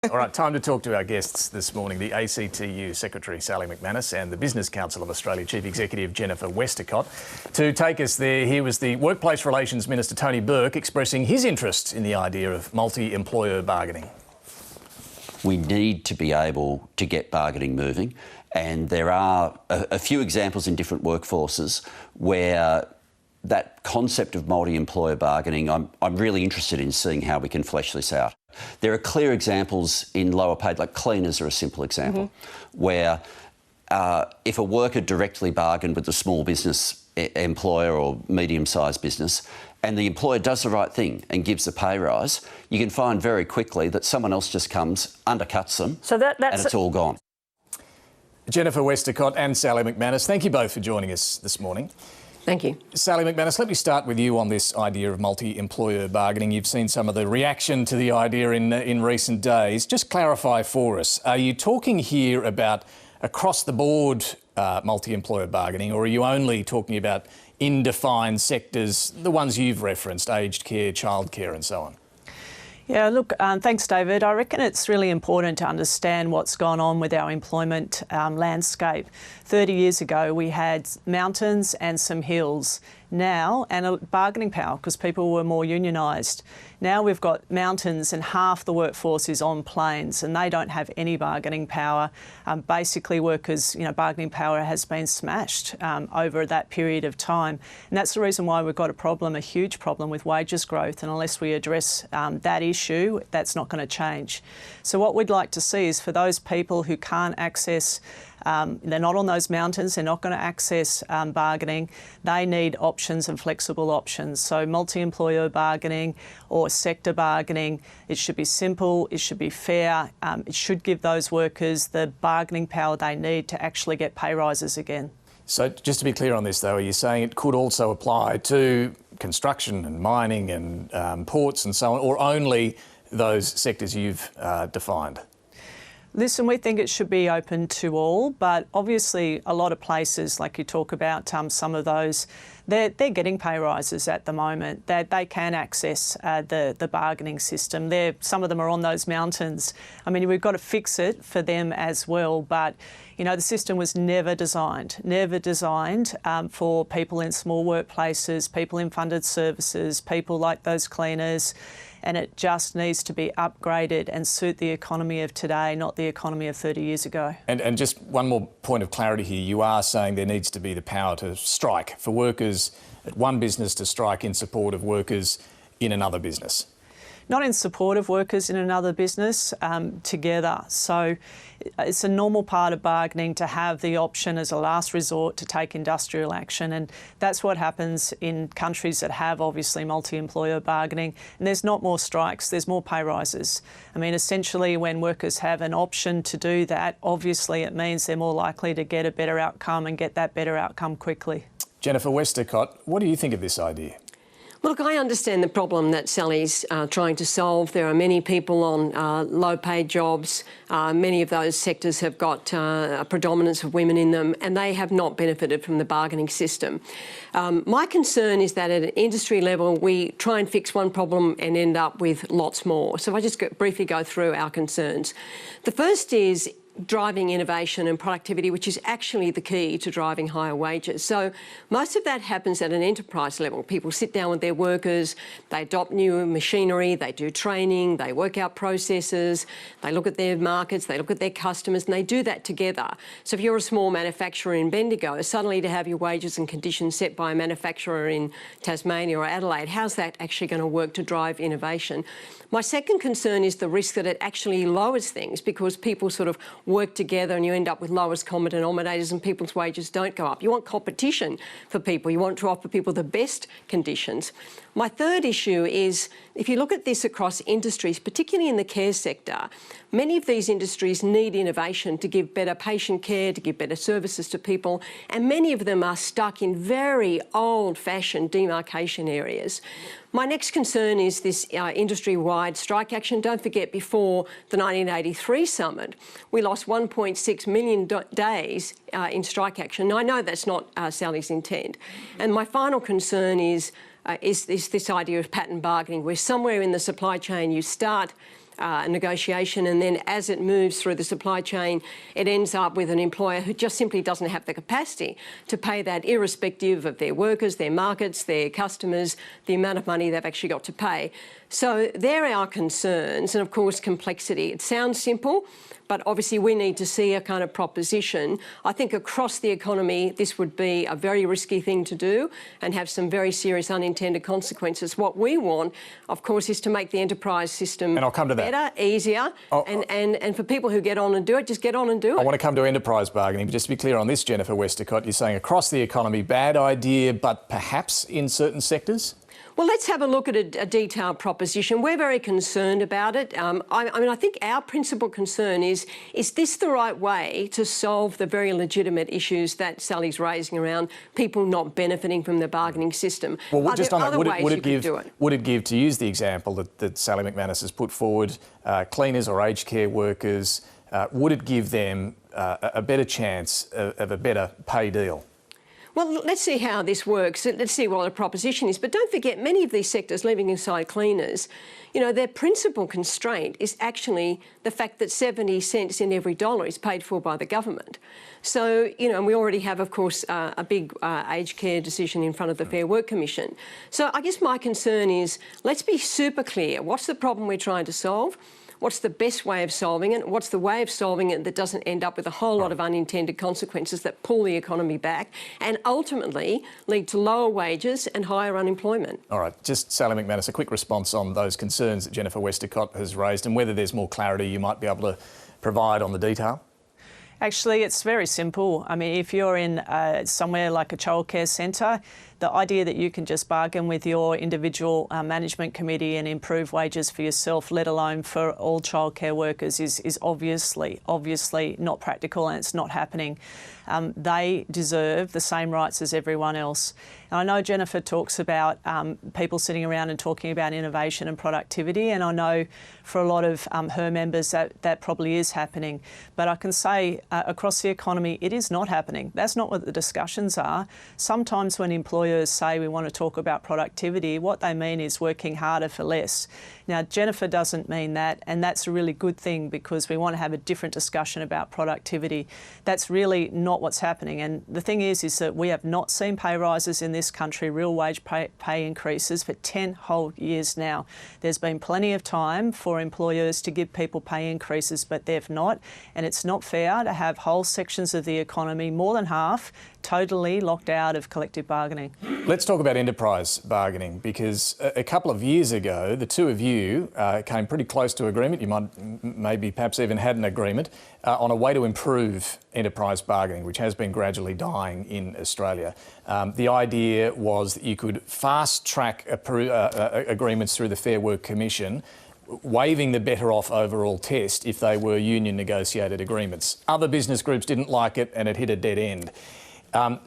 All right, time to talk to our guests this morning, the ACTU Secretary Sally McManus and the Business Council of Australia Chief Executive Jennifer Westacott. To take us there, here was the Workplace Relations Minister Tony Burke expressing his interest in the idea of multi-employer bargaining. We need to be able to get bargaining moving, and there are a few examples in different workforces where that concept of multi-employer bargaining, I'm really interested in seeing how we can flesh this out. There are clear examples in lower paid, like cleaners are a simple example, where if a worker directly bargained with a small business employer or medium-sized business, and the employer does the right thing and gives a pay rise, you can find very quickly that someone else just comes, undercuts them, and it's all gone. Jennifer Westacott and Sally McManus, thank you both for joining us this morning. Thank you. Sally McManus, let me start with you on this idea of multi-employer bargaining. You've seen some of the reaction to the idea in recent days. Just clarify for us, are you talking here about across-the-board multi-employer bargaining, or are you only talking about in defined sectors, the ones you've referenced, aged care, childcare and so on? Yeah, look, thanks, David. I reckon it's really important to understand what's gone on with our employment landscape. 30 years ago, we had mountains and some hills. Now, and a bargaining power because people were more unionised. Now we've got mountains and half the workforce is on plains and they don't have any bargaining power. Basically, workers, bargaining power has been smashed over that period of time. And that's the reason why we've got a huge problem with wages growth. And unless we address that issue, that's not going to change. So what we'd like to see is for those people who can't access they're not on those mountains, they're not going to access bargaining. They need options and flexible options. So multi-employer bargaining or sector bargaining, it should be simple, it should be fair, it should give those workers the bargaining power they need to actually get pay rises again. So just to be clear on this though, are you saying it could also apply to construction and mining and ports and so on, or only those sectors you've defined? Listen, we think it should be open to all, but obviously a lot of places, like you talk about some of those, they're getting pay rises at the moment. They can access the bargaining system. Some of them are on those mountains. I mean, we've got to fix it for them as well, but the system was never designed for people in small workplaces, people in funded services, people like those cleaners. And it just needs to be upgraded and suit the economy of today, not the economy of 30 years ago. And just one more point of clarity here. You are saying there needs to be the power to strike for workers at one business to strike in support of workers in another business. Not in support of workers in another business, together. So it's a normal part of bargaining to have the option as a last resort to take industrial action. And that's what happens in countries that have obviously multi-employer bargaining. And there's not more strikes, there's more pay rises. I mean, essentially when workers have an option to do that, obviously it means they're more likely to get a better outcome and get that better outcome quickly. Jennifer Westacott, what do you think of this idea? Look, I understand the problem that Sally's trying to solve. There are many people on low-paid jobs. Many of those sectors have got a predominance of women in them, and they have not benefited from the bargaining system. My concern is that at an industry level, we try and fix one problem and end up with lots more. So if I just briefly go through our concerns. The first is driving innovation and productivity, which is actually the key to driving higher wages. So most of that happens at an enterprise level. People sit down with their workers, they adopt new machinery, they do training, they work out processes, they look at their markets, they look at their customers, and they do that together. So if you're a small manufacturer in Bendigo, suddenly to have your wages and conditions set by a manufacturer in Tasmania or Adelaide, how's that actually going to work to drive innovation? My second concern is the risk that it actually lowers things because people sort of work together and you end up with lowest common denominators and people's wages don't go up. You want competition for people. You want to offer people the best conditions. My third issue is if you look at this across industries, particularly in the care sector, many of these industries need innovation to give better patient care, to give better services to people, and many of them are stuck in very old-fashioned demarcation areas. My next concern is this industry-wide strike action. Don't forget, before the 1983 summit, we lost 1.6 million days in strike action. Now, I know that's not Sally's intent. And my final concern is this idea of pattern bargaining, where somewhere in the supply chain you start negotiation, and then as it moves through the supply chain, it ends up with an employer who just simply doesn't have the capacity to pay that, irrespective of their workers, their markets, their customers, the amount of money they've actually got to pay. So there are our concerns, and of course complexity. It sounds simple, but obviously we need to see a kind of proposition. I think across the economy this would be a very risky thing to do and have some very serious unintended consequences. What we want, of course, is to make the enterprise system better, easier, and for people who get on and do it, just get on and do it. I want to come to enterprise bargaining, but just to be clear on this, Jennifer Westacott, you're saying across the economy, bad idea, but perhaps in certain sectors? Well, let's have a look at a detailed proposition. We're very concerned about it. I mean, I think our principal concern is this the right way to solve the very legitimate issues that Sally's raising around people not benefiting from the bargaining system? Well, just on that, would it give, to use the example that Sally McManus has put forward, cleaners or aged care workers, would it give them a better chance of a better pay deal? Well, let's see how this works. Let's see what the proposition is. But don't forget, many of these sectors, leaving aside cleaners, you know, their principal constraint is actually the fact that 70 cents in every dollar is paid for by the government. So, you know, and we already have, of course, a big aged care decision in front of the Fair Work Commission. So I guess my concern is, let's be super clear. What's the problem we're trying to solve? What's the best way of solving it? What's the way of solving it that doesn't end up with a whole lot of unintended consequences that pull the economy back and ultimately lead to lower wages and higher unemployment? All right, just Sally McManus, a quick response on those concerns that Jennifer Westacott has raised and whether there's more clarity you might be able to provide on the detail. Actually, it's very simple. I mean, if you're in somewhere like a childcare centre, the idea that you can just bargain with your individual management committee and improve wages for yourself, let alone for all childcare workers, is obviously not practical, and it's not happening. They deserve the same rights as everyone else. And I know Jennifer talks about people sitting around and talking about innovation and productivity, and I know for a lot of her members that probably is happening. But I can say across the economy, it is not happening. That's not what the discussions are. Sometimes when employers say we want to talk about productivity, what they mean is working harder for less. Now, Jennifer doesn't mean that, and that's a really good thing because we want to have a different discussion about productivity. That's really not what's happening. And the thing is that we have not seen pay rises in this country, real wage pay increases, for 10 whole years now. There's been plenty of time for employers to give people pay increases, but they've not. And it's not fair to have whole sections of the economy, more than half, totally locked out of collective bargaining. Let's talk about enterprise bargaining, because a couple of years ago, the two of you came pretty close to agreement. You might maybe perhaps even had an agreement on a way to improve enterprise bargaining, which has been gradually dying in Australia. The idea was that you could fast-track agreements through the Fair Work Commission, waiving the better off overall test if they were union negotiated agreements. Other business groups didn't like it and it hit a dead end.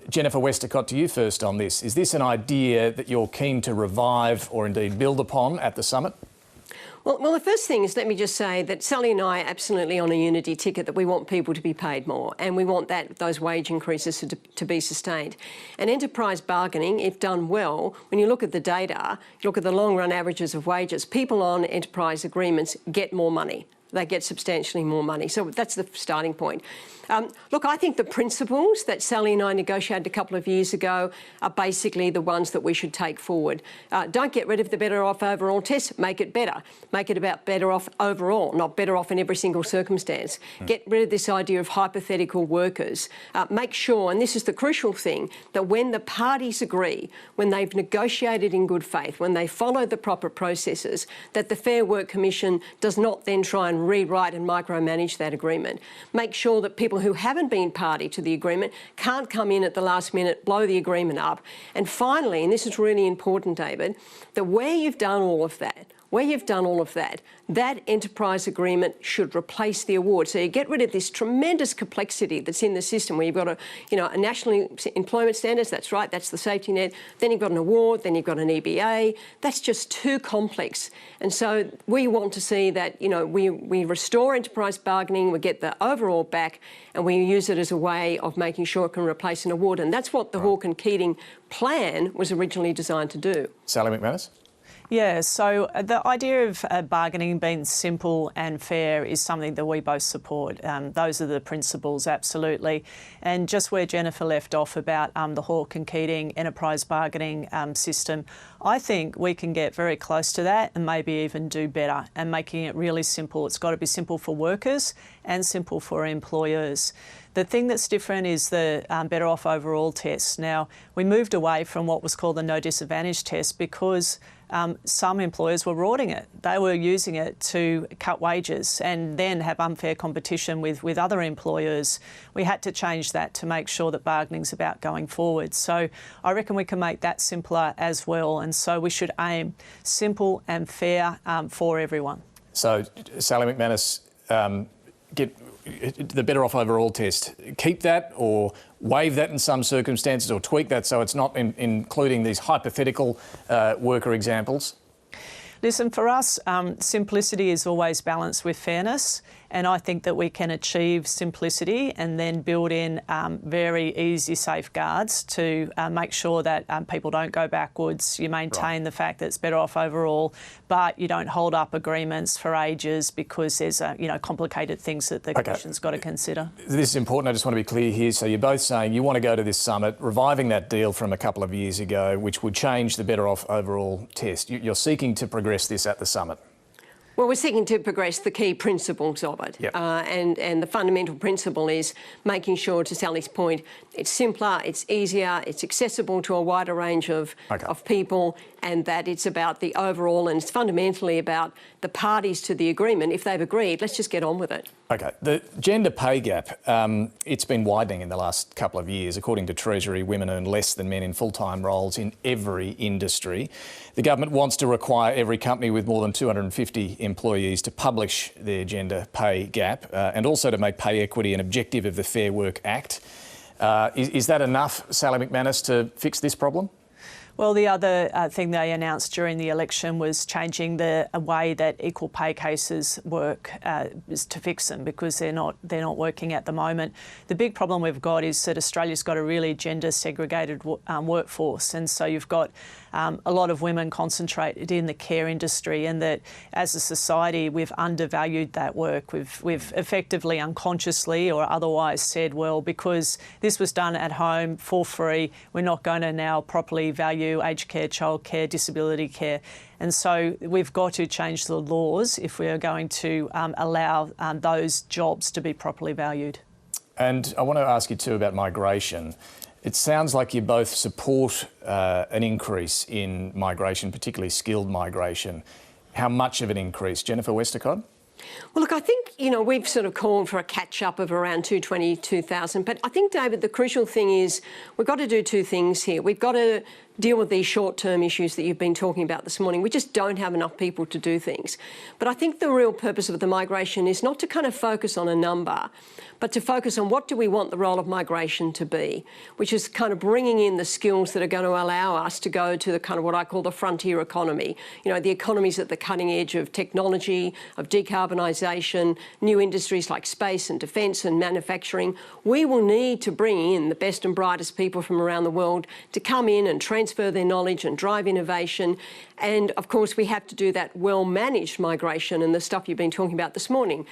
Jennifer Westacott, to you first on this. Is this an idea that you're keen to revive or indeed build upon at the summit? Well, the first thing is, let me just say that Sally and I are absolutely on a unity ticket that we want people to be paid more, and we want those wage increases to be sustained. And enterprise bargaining, if done well, when you look at the data, you look at the long-run averages of wages, people on enterprise agreements get more money. They get substantially more money. So that's the starting point. Look, I think the principles that Sally and I negotiated a couple of years ago are basically the ones that we should take forward. Don't get rid of the better off overall test, make it better. Make it about better off overall, not better off in every single circumstance. Get rid of this idea of hypothetical workers. Make sure, and this is the crucial thing, that when the parties agree, when they've negotiated in good faith, when they follow the proper processes, that the Fair Work Commission does not then try and rewrite and micromanage that agreement. Make sure that people who haven't been party to the agreement can't come in at the last minute, blow the agreement up. And finally, and this is really important, David, that where you've done all of that, that enterprise agreement should replace the award. So you get rid of this tremendous complexity that's in the system where you've got a national employment standards, that's right, that's the safety net, then you've got an award, then you've got an EBA. That's just too complex. And so we want to see that, we restore enterprise bargaining, we get the overall back, and we use it as a way of making sure it can replace an award. And that's what the Hawke and Keating plan was originally designed to do. Sally McManus? Yeah, so the idea of bargaining being simple and fair is something that we both support. Those are the principles, absolutely. And just where Jennifer left off about the Hawke and Keating enterprise bargaining system, I think we can get very close to that and maybe even do better and making it really simple. It's got to be simple for workers and simple for employers. The thing that's different is the Better Off Overall test. Now, we moved away from what was called the no disadvantage test because some employers were rorting it. They were using it to cut wages and then have unfair competition with other employers. We had to change that to make sure that bargaining's about going forward. So I reckon we can make that simpler as well. And so we should aim simple and fair for everyone. So, Sally McManus, get the Better Off Overall test, keep that or waive that in some circumstances or tweak that so it's not including these hypothetical worker examples? Listen, for us, simplicity is always balanced with fairness, and I think that we can achieve simplicity and then build in very easy safeguards to make sure that people don't go backwards. You maintain the fact that it's better off overall, but you don't hold up agreements for ages because there's complicated things that the Commission's got to consider. This is important. I just want to be clear here. So you're both saying you want to go to this summit, reviving that deal from a couple of years ago, which would change the Better Off Overall test. You're seeking to progress this at the summit. Well, we're seeking to progress the key principles of it. Yep. And the fundamental principle is making sure, to Sally's point, it's simpler, it's easier, it's accessible to a wider range of people, and that it's about the overall, and it's fundamentally about the parties to the agreement. If they've agreed, let's just get on with it. OK. The gender pay gap, it's been widening in the last couple of years. According to Treasury, women earn less than men in full-time roles in every industry. The government wants to require every company with more than 250 employees to publish their gender pay gap and also to make pay equity an objective of the Fair Work Act. Is that enough, Sally McManus, to fix this problem? Well, the other thing they announced during the election was changing the way that equal pay cases work is to fix them because they're not working at the moment. The big problem we've got is that Australia's got a really gender segregated workforce, and so you've got a lot of women concentrated in the care industry, and that as a society we've undervalued that work. We've effectively unconsciously or otherwise said, well, because this was done at home for free, we're not going to now properly value aged care, childcare, disability care. And so we've got to change the laws if we are going to allow those jobs to be properly valued. And I want to ask you too about migration. It sounds like you both support an increase in migration, particularly skilled migration. How much of an increase? Jennifer Westacott? Well, look, I think, we've sort of called for a catch-up of around 220,000. But I think, David, the crucial thing is we've got to do two things here. We've got to deal with these short-term issues that you've been talking about this morning. We just don't have enough people to do things. But I think the real purpose of the migration is not to kind of focus on a number, but to focus on what do we want the role of migration to be, which is kind of bringing in the skills that are going to allow us to go to the kind of what I call the frontier economy. The economies at the cutting edge of technology, of decarbonisation, new industries like space and defence and manufacturing. We will need to bring in the best and brightest people from around the world to come in and transfer their knowledge and drive innovation. And of course, we have to do that well-managed migration and the stuff you've been talking about this morning.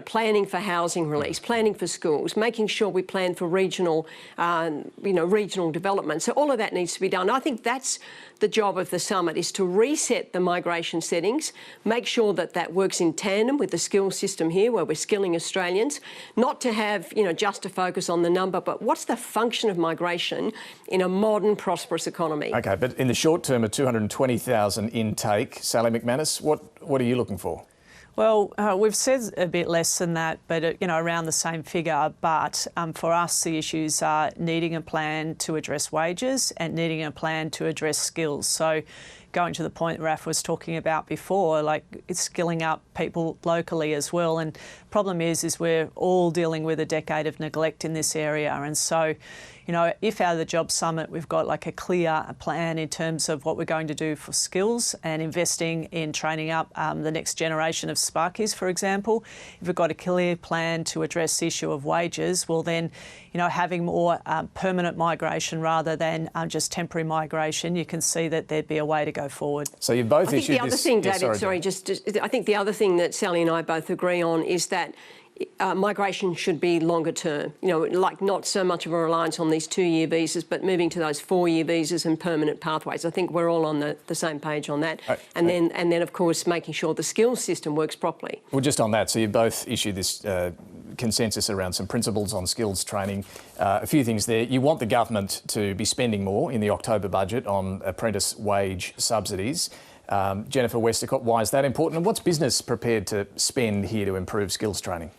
Planning for housing release, planning for schools, making sure we plan for regional development. So all of that needs to be done. I think that's the job of the summit, is to reset the migration settings, make sure that that works in tandem with the skills system here where we're skilling Australians, not to have, just to focus on the number, but what's the function of migration in a modern, prosperous economy? OK, but in the short term, a 220,000 intake. Sally McManus, what are you looking for? Well, we've said a bit less than that, but around the same figure. But for us, the issues are needing a plan to address wages and needing a plan to address skills. So, going to the point Raf was talking about before, like it's skilling up people locally as well. And problem is we're all dealing with a decade of neglect in this area, and so. If out of the Job Summit we've got like a clear plan in terms of what we're going to do for skills and investing in training up the next generation of Sparkies, for example, if we've got a clear plan to address the issue of wages, well then, having more permanent migration rather than just temporary migration, you can see that there'd be a way to go go forward. So you've both I think issued the other this... thing, Yeah, David, I think the other thing that Sally and I both agree on is that migration should be longer term, like not so much of a reliance on these 2-year visas, but moving to those 4-year visas and permanent pathways. I think we're all on the same page on that. Right. And then, of course, making sure the skills system works properly. Well, just on that, so you both issued this consensus around some principles on skills training. A few things there. You want the government to be spending more in the October budget on apprentice wage subsidies. Jennifer Westacott, why is that important? And what's business prepared to spend here to improve skills training?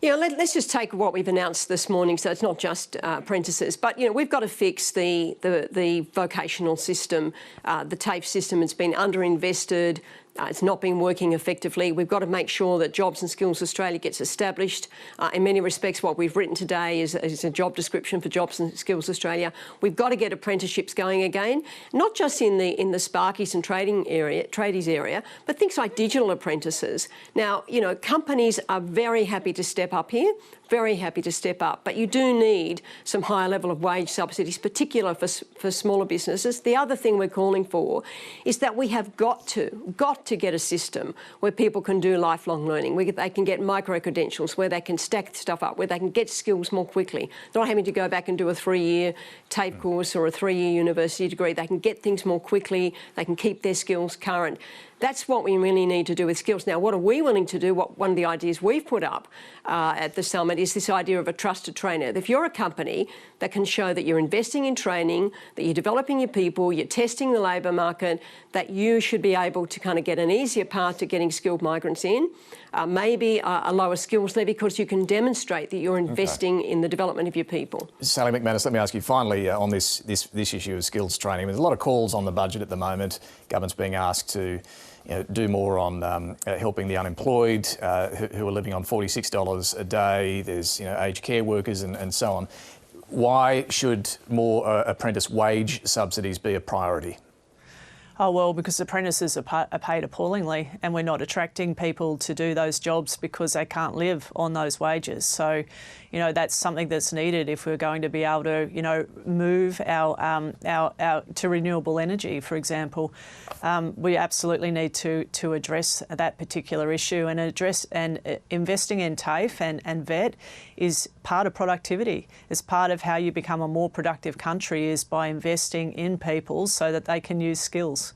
Yeah, let's just take what we've announced this morning. So it's not just apprentices, but we've got to fix the vocational system. The TAFE system has been underinvested. It's not been working effectively. We've got to make sure that Jobs and Skills Australia gets established. In many respects, what we've written today is a job description for Jobs and Skills Australia. We've got to get apprenticeships going again, not just in the Sparkies and tradies area, but things like digital apprentices. Now, companies are very happy to step up here, very happy to step up, but you do need some higher level of wage subsidies, particularly for smaller businesses. The other thing we're calling for is that we have got to get a system where people can do lifelong learning, where they can get micro-credentials, where they can stack stuff up, where they can get skills more quickly, not having to go back and do a 3-year TAFE course or a 3-year university degree. They can get things more quickly, they can keep their skills current. That's what we really need to do with skills. Now, what are we willing to do? One of the ideas we've put up at the summit is this idea of a trusted trainer. If you're a company that can show that you're investing in training, that you're developing your people, you're testing the labour market, that you should be able to kind of get an easier path to getting skilled migrants in, maybe a lower skills levy, because you can demonstrate that you're investing in the development of your people. Sally McManus, let me ask you finally on this issue of skills training. There's a lot of calls on the budget at the moment. Government's being asked to do more on helping the unemployed who are living on $46 a day. There's aged care workers and so on. Why should more apprentice wage subsidies be a priority? Oh, well, because apprentices are paid appallingly, and we're not attracting people to do those jobs because they can't live on those wages. So, that's something that's needed if we're going to be able to, move our to renewable energy, for example. We absolutely need to address that particular issue and investing in TAFE and VET is part of productivity. It's part of how you become a more productive country is by investing in people so that they can use skills.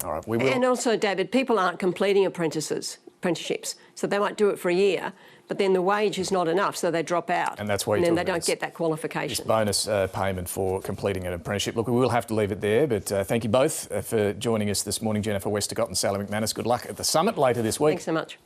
All right, we will. And also, David, people aren't completing apprenticeships, so they might do it for a year, but then the wage is not enough, so they drop out. And that's why then they don't get that qualification. This bonus payment for completing an apprenticeship. Look, we will have to leave it there, but thank you both for joining us this morning, Jennifer Westacott and Sally McManus. Good luck at the summit later this week. Thanks so much.